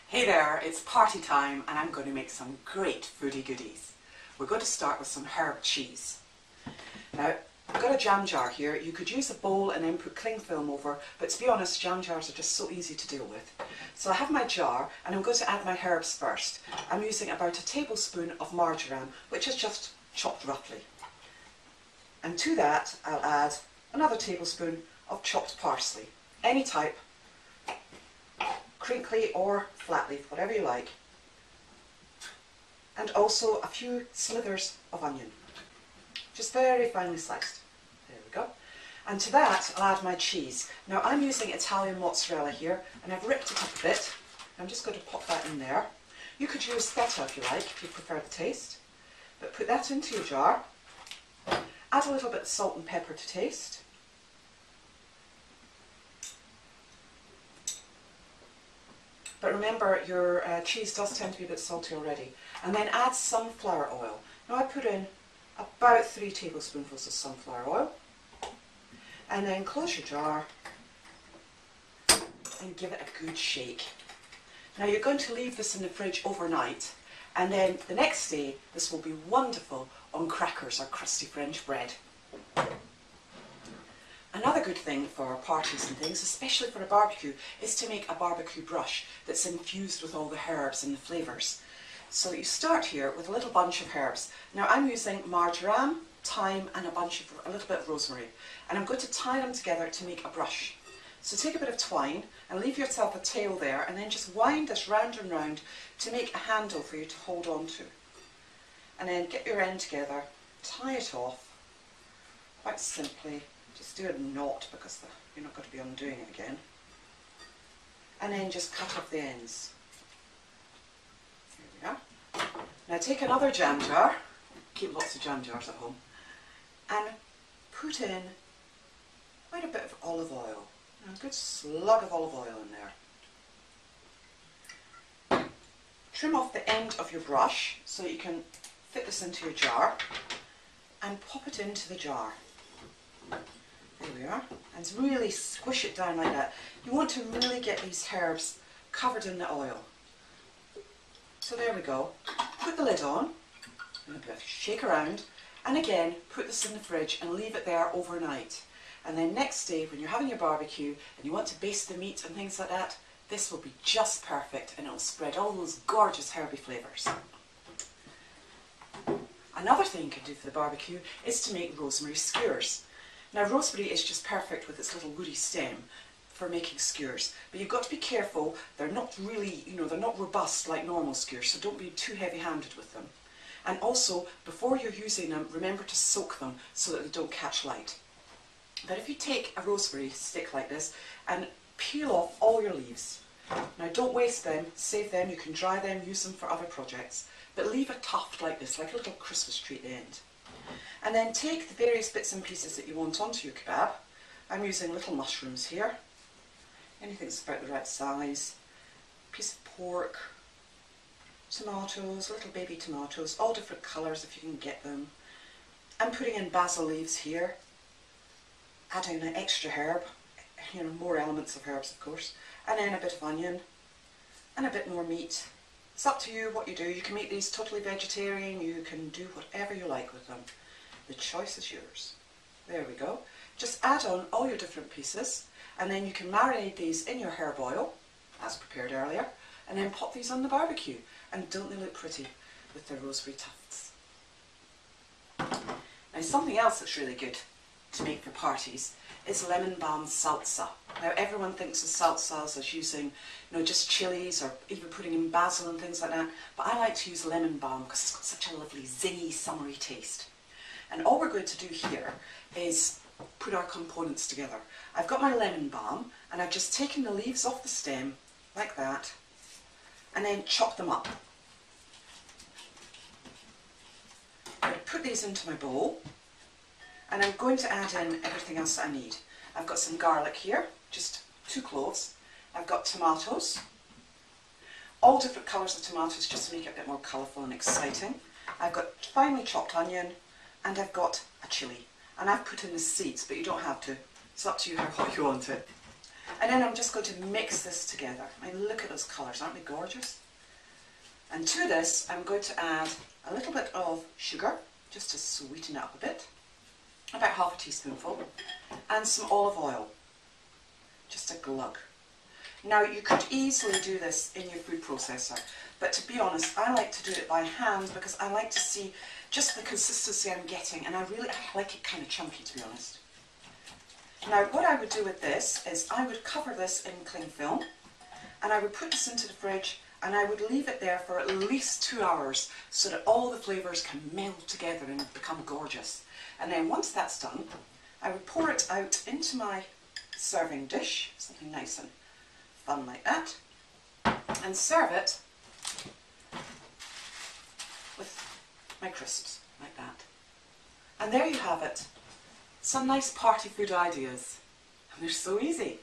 Hey there, it's party time and I'm going to make some great foodie goodies. We're going to start with some herb cheese. Now, I've got a jam jar here. You could use a bowl and then put cling film over, but to be honest, jam jars are just so easy to deal with. So I have my jar and I'm going to add my herbs first. I'm using about a tablespoon of marjoram, which is just chopped roughly. And to that, I'll add another tablespoon of chopped parsley, any type, crinkly or flat leaf, whatever you like. And also a few slithers of onion, just very finely sliced. There we go. And to that I'll add my cheese. Now I'm using Italian mozzarella here and I've ripped it up a bit. I'm just going to pop that in there. You could use feta if you like, if you prefer the taste. But put that into your jar. Add a little bit of salt and pepper to taste. But remember, your cheese does tend to be a bit salty already. And then add sunflower oil. Now I put in about 3 tablespoonfuls of sunflower oil. And then close your jar and give it a good shake. Now you're going to leave this in the fridge overnight. And then the next day, this will be wonderful on crackers or crusty French bread. Another good thing for parties and things, especially for a barbecue, is to make a barbecue brush that's infused with all the herbs and the flavours. So you start here with a little bunch of herbs. Now I'm using marjoram, thyme and a little bit of rosemary. And I'm going to tie them together to make a brush. So take a bit of twine and leave yourself a tail there and then just wind this round and round to make a handle for you to hold on to. And then get your end together, tie it off quite simply. Just do a knot because you're not going to be undoing it again. And then just cut off the ends. There we are. Now take another jam jar, keep lots of jam jars at home, and put in quite a bit of olive oil. A good slug of olive oil in there. Trim off the end of your brush so that you can fit this into your jar and pop it into the jar. There we are, and really squish it down like that. You want to really get these herbs covered in the oil. So there we go. Put the lid on, and a bit of shake around, and again put this in the fridge and leave it there overnight. And then next day when you're having your barbecue and you want to baste the meat and things like that, this will be just perfect and it'll spread all those gorgeous herby flavours. Another thing you can do for the barbecue is to make rosemary skewers. Now rosemary is just perfect with its little woody stem for making skewers, but you've got to be careful. They're not really, they're not robust like normal skewers, so don't be too heavy-handed with them. And also, before you're using them, remember to soak them so that they don't catch light. But if you take a rosemary stick like this and peel off all your leaves, now don't waste them, save them, you can dry them, use them for other projects, but leave a tuft like this, like a little Christmas tree at the end. And then take the various bits and pieces that you want onto your kebab. I'm using little mushrooms here, anything that's about the right size, piece of pork, tomatoes, little baby tomatoes, all different colours if you can get them. I'm putting in basil leaves here, adding an extra herb, more elements of herbs of course, and then a bit of onion and a bit more meat. It's up to you what you do. You can make these totally vegetarian, you can do whatever you like with them. The choice is yours. There we go. Just add on all your different pieces and then you can marinate these in your herb oil, as prepared earlier, and then pop these on the barbecue. And don't they look pretty with their rosemary tufts? Now something else that's really good to make for parties is lemon balm salsa. Now everyone thinks of salsas as using just chilies or even putting in basil and things like that, but I like to use lemon balm because it's got such a lovely zingy summery taste. And all we're going to do here is put our components together. I've got my lemon balm and I've just taken the leaves off the stem like that and then chop them up. I'm going to put these into my bowl and I'm going to add in everything else that I need. I've got some garlic here, just 2 cloves. I've got tomatoes, all different colours of tomatoes just to make it a bit more colourful and exciting. I've got finely chopped onion, and I've got a chilli. And I've put in the seeds, but you don't have to. It's up to you how hot you want it. And then I'm just going to mix this together. I mean, look at those colours, aren't they gorgeous? And to this, I'm going to add a little bit of sugar, just to sweeten it up a bit. About half a teaspoonful. And some olive oil. Just a glug. Now, you could easily do this in your food processor, but to be honest, I like to do it by hand because I like to see just the consistency I'm getting, and I like it kind of chunky, to be honest. Now, what I would do with this is I would cover this in cling film, and I would put this into the fridge, and I would leave it there for at least 2 hours so that all the flavours can meld together and become gorgeous. And then once that's done, I would pour it out into my serving dish, something nice and fun like that, and serve it with my crisps like that. And there you have it. Some nice party food ideas. And they're so easy.